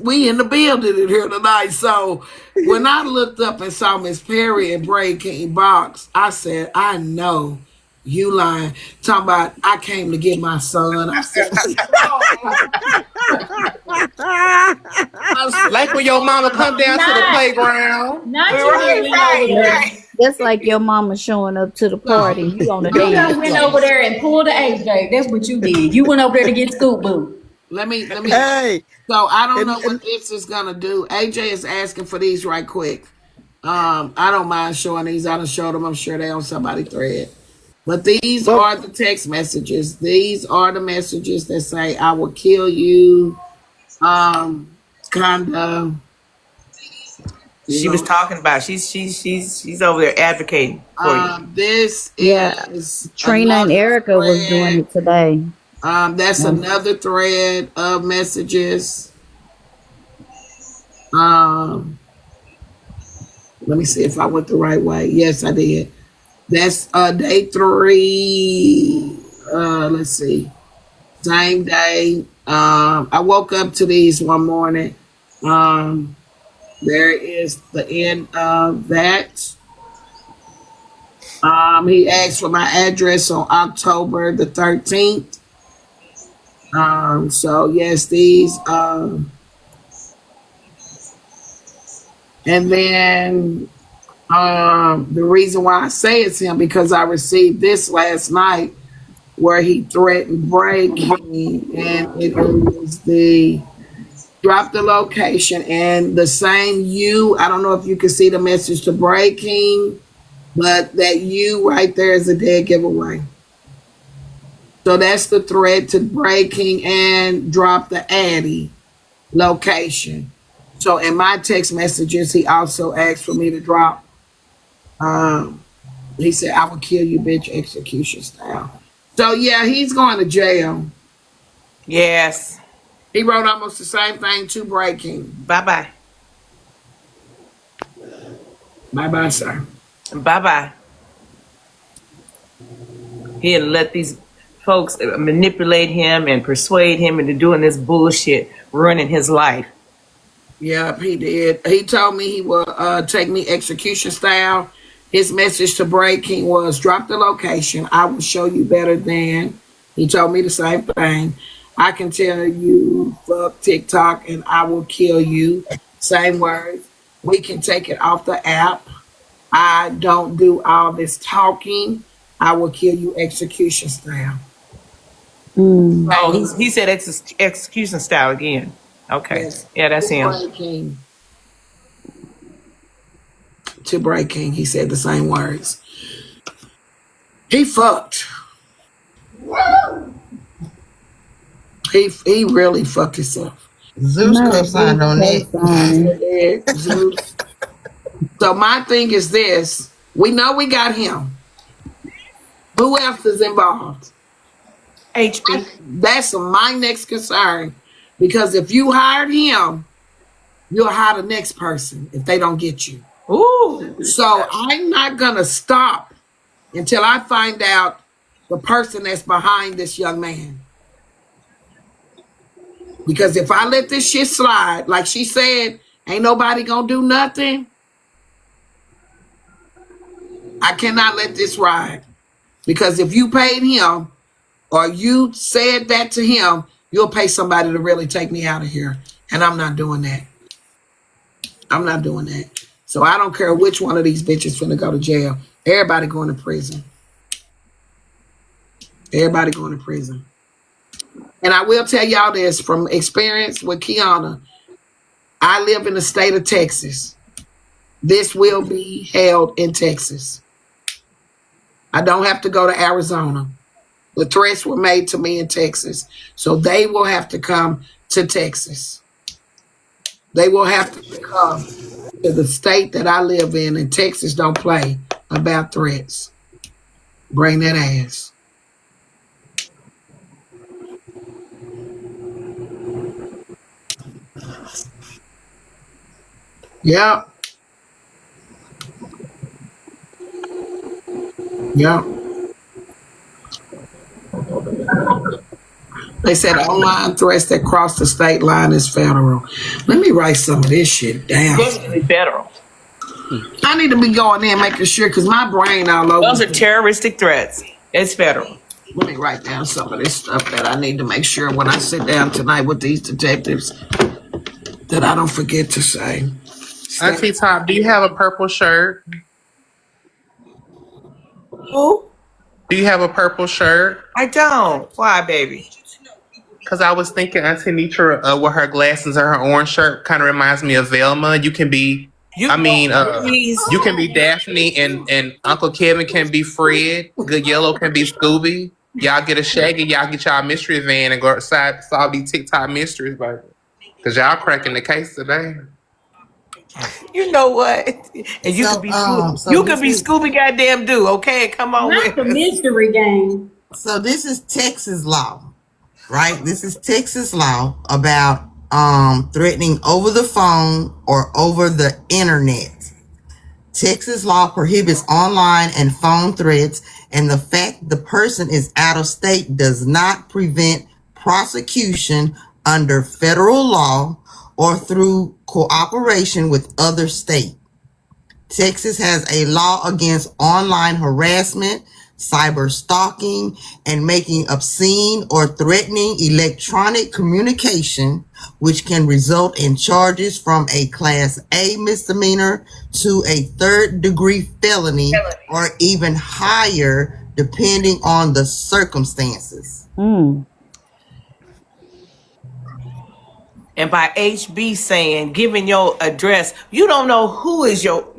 G: we in the building in here tonight. So when I looked up and saw Miss Perry and Braid King Box, I said, I know you lying. Talking about I came to get my son. I said, no. I said,
J: Like when your mama come down to the
D: Not,
J: playground.
D: not you done
A: Right,
D: went over
A: right,
D: there.
A: right.
F: That's like your mama showing up to the party
G: so,
F: and you on a
D: You
F: dance
D: done
G: so
D: went over
F: floor.
D: there and pulled the AJ. That's what you did. You went over there to get Scoop Boo.
G: let me.
L: Hey,
G: So I don't know what
L: and
G: this is gonna do. AJ is asking for these right quick. I don't mind showing these. I done showed them. I'm sure they on somebody thread. But these
L: well,
G: are the text messages. These are the messages that say, "I will kill you." Kinda, you
A: She was
G: know.
A: talking about. She's over there advocating for you.
G: This
F: Yeah,
G: is
F: Trina and
G: another
F: Erica was doing
G: thread.
F: it today.
G: That's another thread of messages. Um, let me see if I went the right way. Yes, I did. That's day 3. Let's see. Same day. I woke up to these one morning. Um, there is the end of that. He asked for my address on October the 13th. So yes, these. And then the reason why I say it's him because I received this last night where he threatened breaking, and it is the drop the location and the same you. I don't know if you can see the message to breaking, but that you right there is a dead giveaway. So that's the thread to breaking and drop the Addy location. So in my text messages, he also asked for me to drop. Um, he said, "I will kill you, bitch, execution style." So yeah, he's going to jail.
A: Yes.
G: He wrote almost the same thing to breaking.
A: Bye bye.
G: Bye bye, sir.
A: Bye bye. He'll let these folks manipulate him and persuade him into doing this bullshit, ruining his life.
G: Yep, he did. He told me he will take me execution style. His message to breaking was drop the location. I will show you better than. He told me the same thing. I can tell you fuck TikTok and I will kill you. Same words. We can take it off the app. I don't do all this talking. I will kill you execution style.
F: Mm.
A: Oh,
G: So
A: he said execution style again. Okay.
G: yes,
A: Yeah, that's
G: to
A: him.
G: breaking. To breaking. He said the same words. He fucked. He really fucked himself.
H: Zeus
F: Not Zeus
H: co-signed on that.
F: co-signing.
G: Zeus. So my thing is this: we know we got him. Who else is involved?
A: HB.
G: That's my next concern. Because if you hired him, you'll hire the next person if they don't get you.
A: Ooh.
G: So I'm not gonna stop until I find out the person that's behind this young man. Because if I let this shit slide, like she said, ain't nobody gonna do nothing. I cannot let this ride. Because if you paid him or you said that to him, You'll pay somebody to really take me out of here. And I'm not doing that. I'm not doing that. So I don't care which one of these bitches finna go to jail. Everybody going to prison. Everybody going to prison. And I will tell y'all this from experience with Kiana. I live in the state of Texas. This will be held in Texas. I don't have to go to Arizona. The threats were made to me in Texas. So they will have to come to Texas. They will have to come to the state that I live in, and Texas don't play about threats. Bring that ass. Yep. Yep. They said online threats that cross the state line is federal. Let me write some of this shit down.
A: Definitely federal.
G: I need to be going in making sure because my brain all over.
A: Those are terroristic threats. It's federal.
G: Let me write down some of this stuff that I need to make sure when I sit down tonight with these detectives that I don't forget to say.
J: Auntie Top, do you have a purple shirt?
A: Who?
J: Do you have a purple shirt?
A: I don't. Why, baby?
J: Because I was thinking Auntie Netra with her glasses and her orange shirt kind of reminds me of Velma. You can be, you can be Daphne and Uncle Kevin can be Fred. Good Yellow can be Scooby. Y'all get a Shaggy, y'all get y'all mystery van and go outside solve these TikTok mysteries, baby. Because y'all cracking the case today.
A: You know what? And you could be Scooby. So you could be Scooby goddamn Doo, okay? Come on
D: Not the mystery game.
H: So this is Texas law, right? This is Texas law about threatening over the phone or over the internet. Texas law prohibits online and phone threats, and the fact the person is out of state does not prevent prosecution under federal law or through cooperation with other states. Texas has a law against online harassment, cyber stalking, and making obscene or threatening electronic communication, which can result in charges from a Class A misdemeanor to a third-degree felony or even higher, depending on the circumstances.
A: And by HB saying, giving your address, you don't know who is your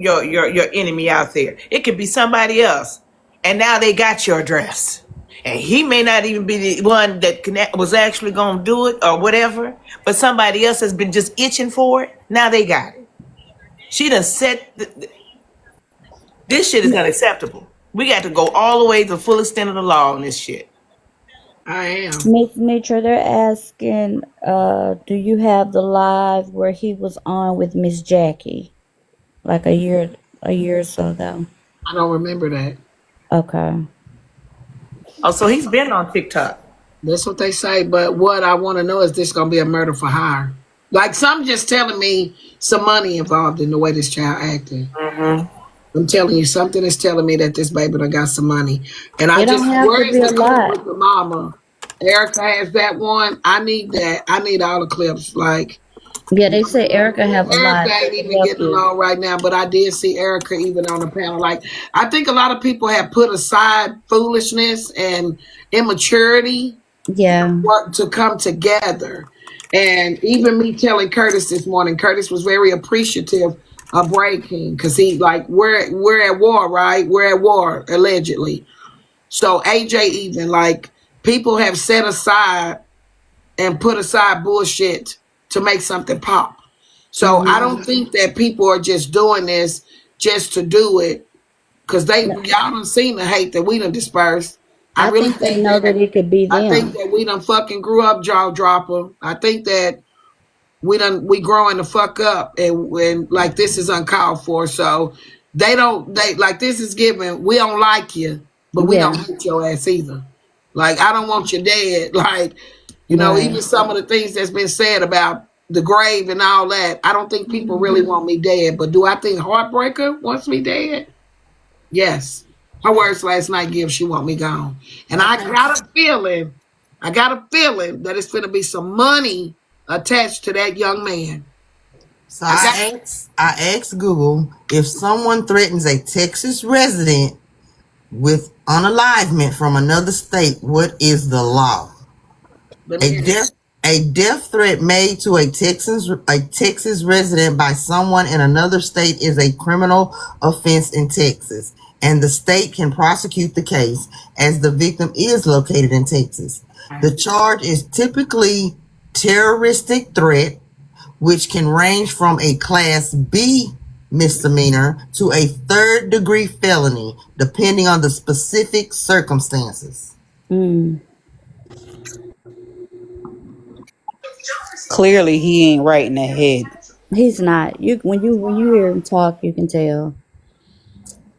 A: enemy out there. It could be somebody else. And now they got your address. And he may not even be the one that was actually going to do it or whatever, but somebody else has been just itching for it. Now they got it. She done set, this shit is unacceptable. We got to go all the way to the full extent of the law on this shit.
G: I am.
M: Miss Netra, they're asking, do you have the live where he was on with Miss Jackie, like a year or so ago?
G: I don't remember that.
M: Okay.
A: Oh, so he's been on TikTok.
G: That's what they say. But what I want to know is this going to be a murder for hire? Like some just telling me some money involved in the way this child acted.
A: Mm-hmm.
G: I'm telling you, something is telling me that this baby done got some money. And I just, where is the clip with the mama? Erica has that one. I need that. I need all the clips. Like,
M: yeah, they say Erica have a lot.
G: Erica ain't even getting along right now, but I did see Erica even on the panel. Like, I think a lot of people have put aside foolishness and immaturity, to come together. And even me telling Curtis this morning, Curtis was very appreciative of breaking because he like we're at war, right? We're at war allegedly. So AJ even like people have set aside and put aside bullshit to make something pop. So I don't think that people are just doing this just to do it because y'all done seen the hate that we done dispersed.
M: I really think they know that it could be them.
G: I think that we done fucking grew up jaw dropper. I think that we growing the fuck up and like this is uncalled for. So they like this is given. We don't like you, but we don't hate your ass either. Like I don't want you dead. Like, you know, even some of the things that's been said about the grave and all that. I don't think people really want me dead, but do I think Heartbreaker wants me dead? Yes. Her words last night give she want me gone. And I got a feeling I got a feeling that it's going to be some money attached to that young man.
H: So
G: I got
H: I asked Google if someone threatens a Texas resident with unalivement from another state, what is the law?
G: let me
H: A
G: hear
H: death
G: this.
H: a death threat made to a Texas resident by someone in another state is a criminal offense in Texas, and the state can prosecute the case as the victim is located in Texas. The charge is typically terroristic threat, which can range from a Class B misdemeanor to a third-degree felony, depending on the specific circumstances.
M: Mm.
K: Clearly, he ain't right in the head.
M: He's not. When you hear him talk, you can tell.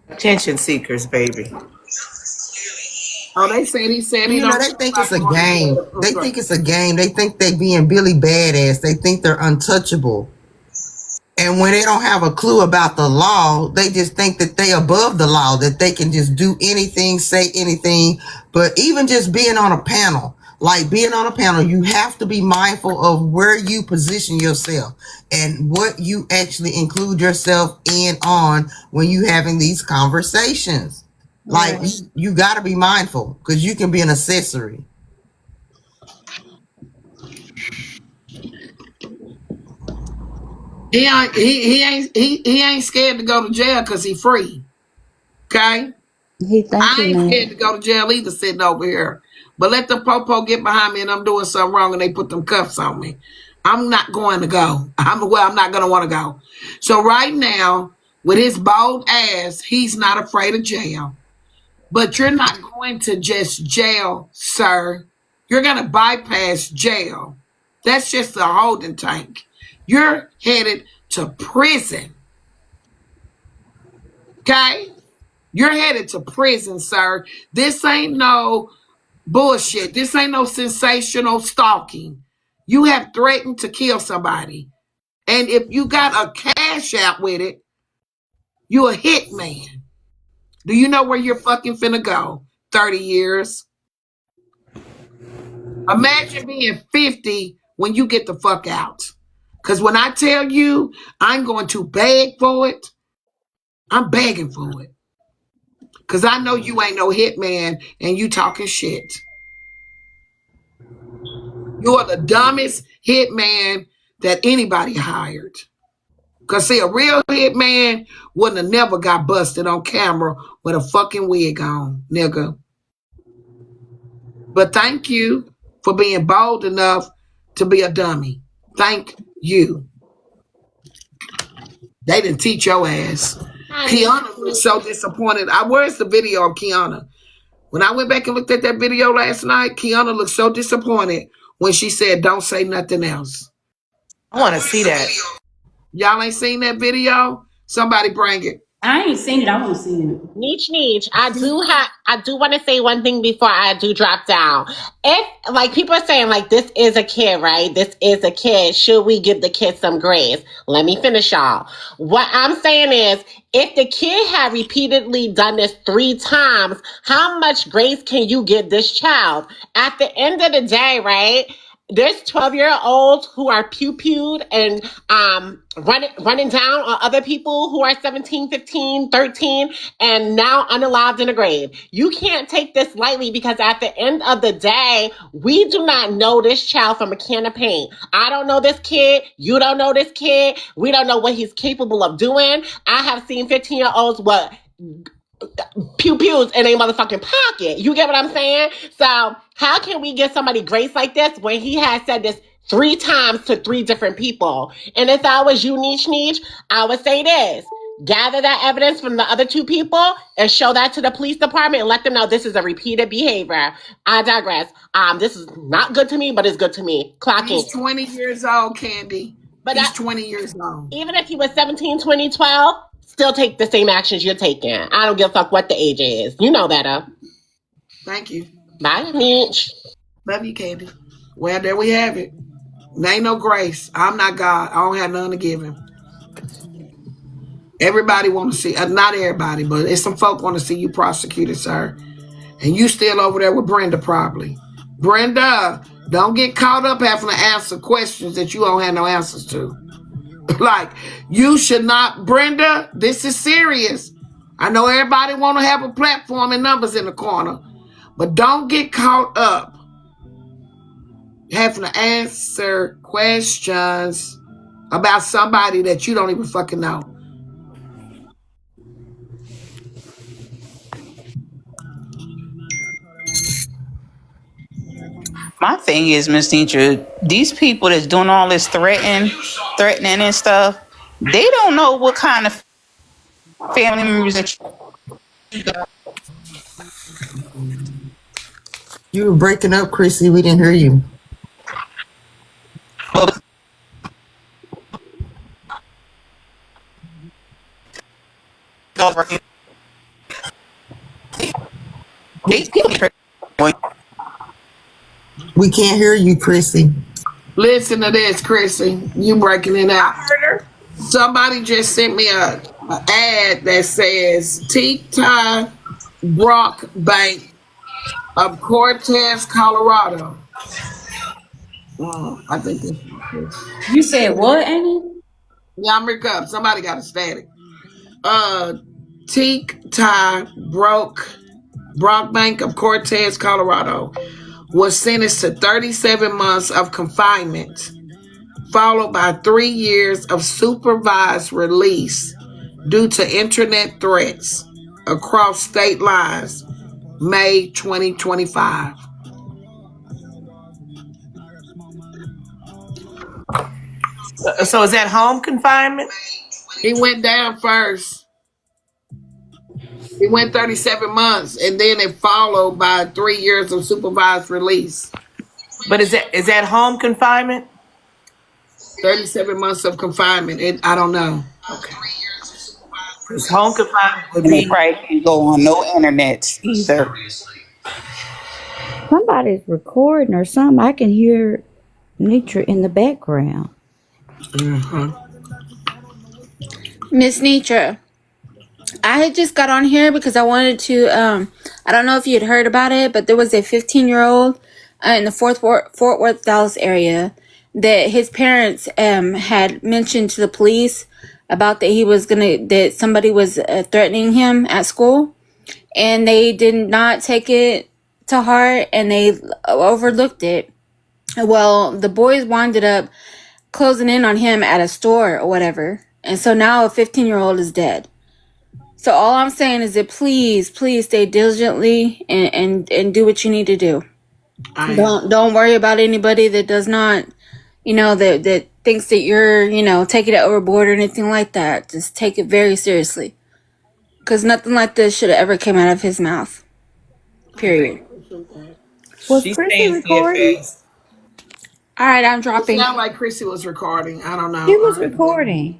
A: Attention seekers, baby.
G: Oh, they said he
H: You know,
G: don't
H: they
G: feel
H: think
G: like
H: it's a
G: going to
H: game.
G: jail.
H: They think it's a game. They think they being Billy Badass. They think they're untouchable. And when they don't have a clue about the law, they just think that they above the law, that they can just do anything, say anything. But even just being on a panel, like being on a panel, you have to be mindful of where you position yourself and what you actually include yourself in on when you having these conversations. Like
M: Right.
H: you got to be mindful because you can be an accessory.
G: He ain't scared to go to jail because he free. Okay?
M: He think
G: I
M: he
G: ain't scared
M: mad.
G: to go to jail either sitting over here. But let the popo get behind me and I'm doing something wrong and they put them cuffs on me. I'm not going to go. I'm not going to want to go. So right now, with his bold ass, he's not afraid of jail. But you're not going to just jail, sir. You're going to bypass jail. That's just a holding tank. You're headed to prison. Okay? You're headed to prison, sir. This ain't no bullshit. This ain't no sensational stalking. You have threatened to kill somebody. And if you got a cash out with it, you a hitman. Do you know where you're fucking finna go? 30 years. Imagine being 50 when you get the fuck out. Because when I tell you I'm going to beg for it, I'm begging for it. Because I know you ain't no hitman and you talking shit. You are the dumbest hitman that anybody hired. Because, see, a real hitman wouldn't have never got busted on camera with a fucking wig on, nigga. But thank you for being bold enough to be a dummy. Thank you. They didn't teach your ass. Kiana looks so disappointed. Where's the video of Kiana? When I went back and looked at that video last night, Kiana looked so disappointed when she said, don't say nothing else.
A: I want to see that.
G: Y'all ain't seen that video? Somebody bring it.
D: I ain't seen it. I want to see it.
N: Neech. I do want to say one thing before I do drop down. If like people are saying like this is a kid, right? This is a kid. Should we give the kid some grace? Let me finish, y'all. What I'm saying is if the kid had repeatedly done this 3 times, how much grace can you give this child? At the end of the day, right? There's 12-year-olds who are pew-pewed and running down on other people who are 17, 15, 13, and now unalived in a grave. You can't take this lightly because at the end of the day, we do not know this child from a can of paint. I don't know this kid. You don't know this kid. We don't know what he's capable of doing. I have seen 15-year-olds pew pews in a motherfucking pocket. You get what I'm saying? So how can we give somebody grace like this when he has said this 3 times to 3 different people? And if I was you, Neech, I would say this. Gather that evidence from the other 2 people and show that to the police department and let them know this is a repeated behavior. I digress. This is not good to me, but it's good to me. Clock in.
G: He's 20 years old, Candy.
N: But
G: He's 20 years old.
N: even if he was 17, 20, 12, still take the same actions you're taking. I don't give a fuck what the age is. You know better.
G: Thank you.
N: Bye, Mitch.
G: Love you, Candy. Well, there we have it. There ain't no grace. I'm not God. I don't have none to give him. Everybody want to see, not everybody, but it's some folk want to see you prosecuted, sir. And you still over there with Brenda, probably. Brenda, don't get caught up having to answer questions that you don't have no answers to. Like, you should not, Brenda, this is serious. I know everybody want to have a platform and numbers in the corner, but don't get caught up having to answer questions about somebody that you don't even fucking know.
K: My thing is, Miss Netra, these people that's doing all this threatening and stuff, they don't know what kind of family members that
H: You were breaking up, Chrissy. We didn't hear you.
K: you. These people.
H: We can't hear you, Chrissy.
G: Listen to this, Chrissy. You breaking it out.
A: I heard her.
G: Somebody just sent me a ad that says T-Tie Brock Bank of Cortez, Colorado. I think this is Chris.
D: You said what, Annie?
G: Yeah, I'm Rick. Somebody got a static. T-Tie Brock Bank of Cortez, Colorado was sentenced to 37 months of confinement, followed by 3 years of supervised release due to internet threats across state lines, May 2025.
A: So is that home confinement?
G: He went down first. He went 37 months, and then it followed by 3 years of supervised release.
A: But is that home confinement?
G: 37 months of confinement. I don't know.
A: Okay. Because home confinement would
K: And they
A: be.
K: probably can't go on no internet either.
M: Somebody's recording or something. I can hear Netra in the background.
F: Miss Netra, I had just got on here because I wanted to, I don't know if you had heard about it, but there was a 15-year-old in the Fort Worth, Dallas area that his parents had mentioned to the police about that somebody was threatening him at school, and they did not take it to heart and they overlooked it. Well, the boys winded up closing in on him at a store or whatever, and so now a 15-year-old is dead. So all I'm saying is that please stay diligently and do what you need to do. Don't worry about anybody that does not, that thinks that you're, taking it overboard or anything like that. Just take it very seriously, because nothing like this should have ever came out of his mouth. Period.
M: Was
A: She's
M: Chrissy
A: staying
M: recording?
A: steadfast.
F: All right, I'm
G: It
F: dropping.
G: sounded like Chrissy was recording. I don't know.
M: She was recording.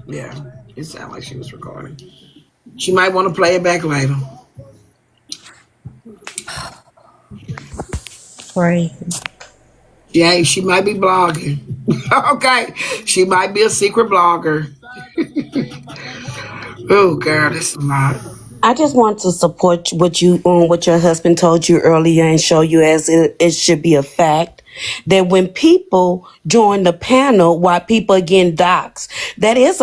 G: Yeah, it sounded like she was recording. She might want to play it back later.
M: Crazy.
G: Yeah, she might be blogging. Okay, she might be a secret blogger. Oh, girl, that's a lot.
O: I just want to support what your husband told you earlier and show you as it should be a fact that when people join the panel while people are getting doxxed, that is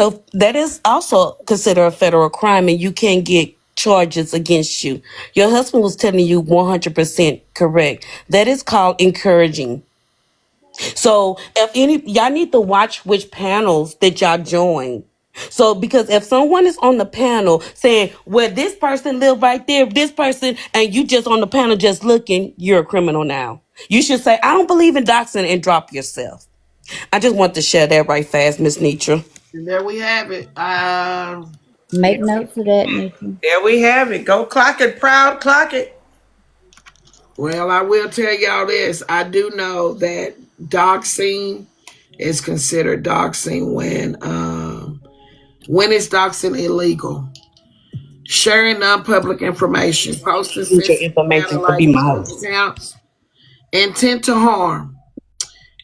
O: also considered a federal crime and you can get charges against you. Your husband was telling you 100% correct. That is called encouraging. So y'all need to watch which panels that y'all join. So, because if someone is on the panel saying, well, this person live right there, this person, and you just on the panel just looking, you're a criminal now. You should say, I don't believe in doxing and drop yourself. I just want to share that right fast, Miss Netra.
G: And there we have it.
M: Make notes of that, Netra.
A: There we have it. Go clock it, proud clock it.
G: Well, I will tell y'all this. I do know that doxing is considered doxing when it's doxing illegal. Sharing non-public information, posting
O: Your
G: sensitive data
O: information could
G: like
O: be mine.
G: accounts, intent to harm.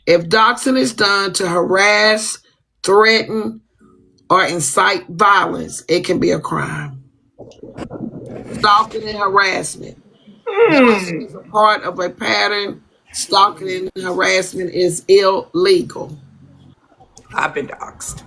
G: If doxing is done to harass, threaten, or incite violence, it can be a crime. Stalking and harassment. Doxing is a part of a pattern. Stalking and harassment is illegal.
A: I've been doxxed.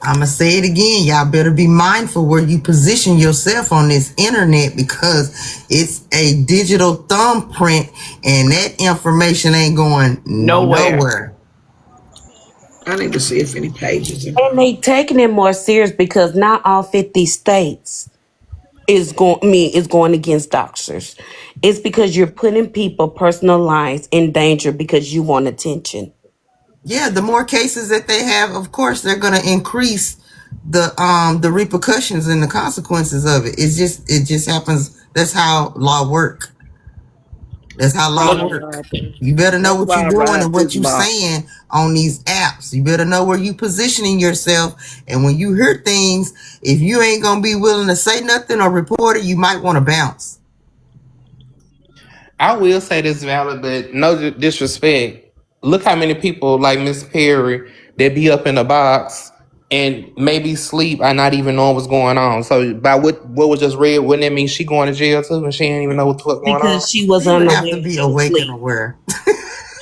H: I'ma say it again. Y'all better be mindful where you position yourself on this internet because it's a digital thumbprint and that information ain't going
A: Nowhere.
H: nowhere.
G: I need to see if any pages are.
O: And they taking it more serious because not all 50 states is going against doctors. It's because you're putting people personal lives in danger because you want attention.
H: Yeah, the more cases that they have, of course, they're gonna increase the repercussions and the consequences of it. It just happens. That's how law work. That's how
L: That's
H: law
L: why I
H: work.
L: ride this.
H: You better know
L: That's
H: what
L: why
H: you're
L: I
H: doing
L: ride
H: and
L: this
H: what you're
L: box.
H: saying on these apps. You better know where you positioning yourself. And when you hear things, if you ain't gonna be willing to say nothing or report it, you might want to bounce.
J: I will say this, valid, but no disrespect. Look how many people like Miss Perry that be up in the box and maybe sleep and not even knowing what's going on. So by what was just read, wouldn't that mean she going to jail too and she didn't even know what the fuck going on?
O: Because she was
H: You would have to
O: unaware.
H: be
O: She was
H: awake and
O: asleep.
H: aware.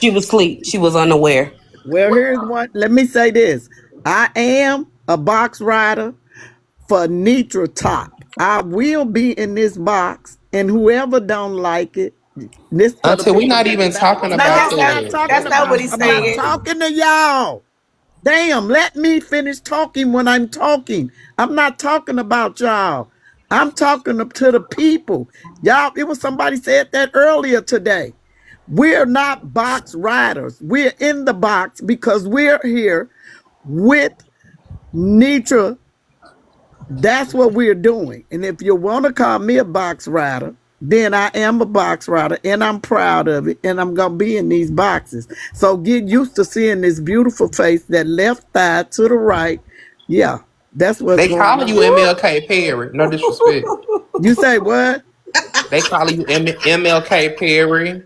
O: She was asleep. She was unaware.
L: Well, here's one. Let me say this. I am a box rider for Netra top. I will be in this box, and whoever don't like it, this for the
J: Until we're
L: people
J: not
L: that's
J: even
L: not.
J: talking
A: No,
J: about
L: No,
A: that's
L: I'm
A: not.
L: not
J: that.
L: talking
A: That's not what
L: about.
A: he's
L: I'm not
A: saying.
L: talking to y'all. Damn, let me finish talking when I'm talking. I'm not talking about y'all. I'm talking to the people. Y'all, it was somebody said that earlier today. We're not box riders. We're in the box because we're here with Netra. That's what we're doing. And if you want to call me a box rider, then I am a box rider and I'm proud of it. And I'm going to be in these boxes. So get used to seeing this beautiful face, that left thigh to the right. Yeah, that's what's
J: They
L: going
J: calling you
L: on.
J: MLK Perry. No disrespect.
L: You say what?
J: They calling you MLK Perry.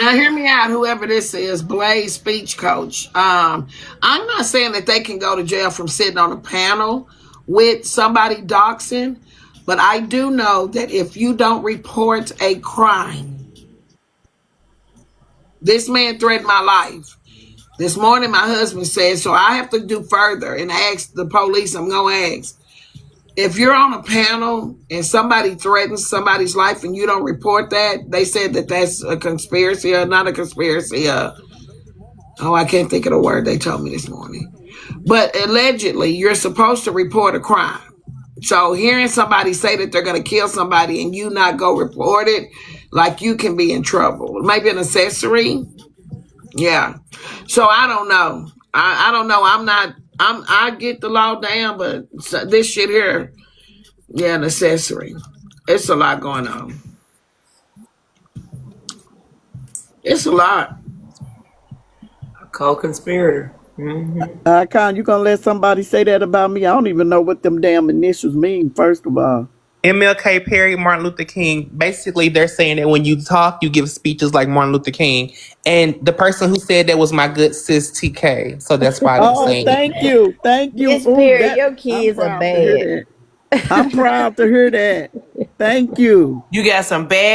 G: Now, hear me out, whoever this is, Blaze Speech Coach. I'm not saying that they can go to jail from sitting on a panel with somebody doxing, but I do know that if you don't report a crime, this man threatened my life. This morning, my husband said, so I have to do further and ask the police, I'm going to ask. If you're on a panel and somebody threatens somebody's life and you don't report that, they said that that's a conspiracy or not a conspiracy. I can't think of the word they told me this morning. But allegedly, you're supposed to report a crime. So hearing somebody say that they're going to kill somebody and you not go report it, like you can be in trouble. Maybe an accessory. Yeah. So I don't know. I don't know. I get the law down, but this shit here, yeah, an accessory. It's a lot going on. It's a lot.
A: A co-conspirator.
L: Icon, you going to let somebody say that about me? I don't even know what them damn initials mean, first of all.
J: MLK Perry, Martin Luther King. Basically, they're saying that when you talk, you give speeches like Martin Luther King. And the person who said that was my good sis TK. So that's why they're
L: Oh,
J: saying
L: thank
J: that.
L: you. Thank you.
M: Miss
L: Ooh,
M: Perry,
L: that
M: your
L: I'm
M: kids are
L: proud to hear
M: bad.
L: that. I'm proud to hear that. Thank you.
A: You got some bad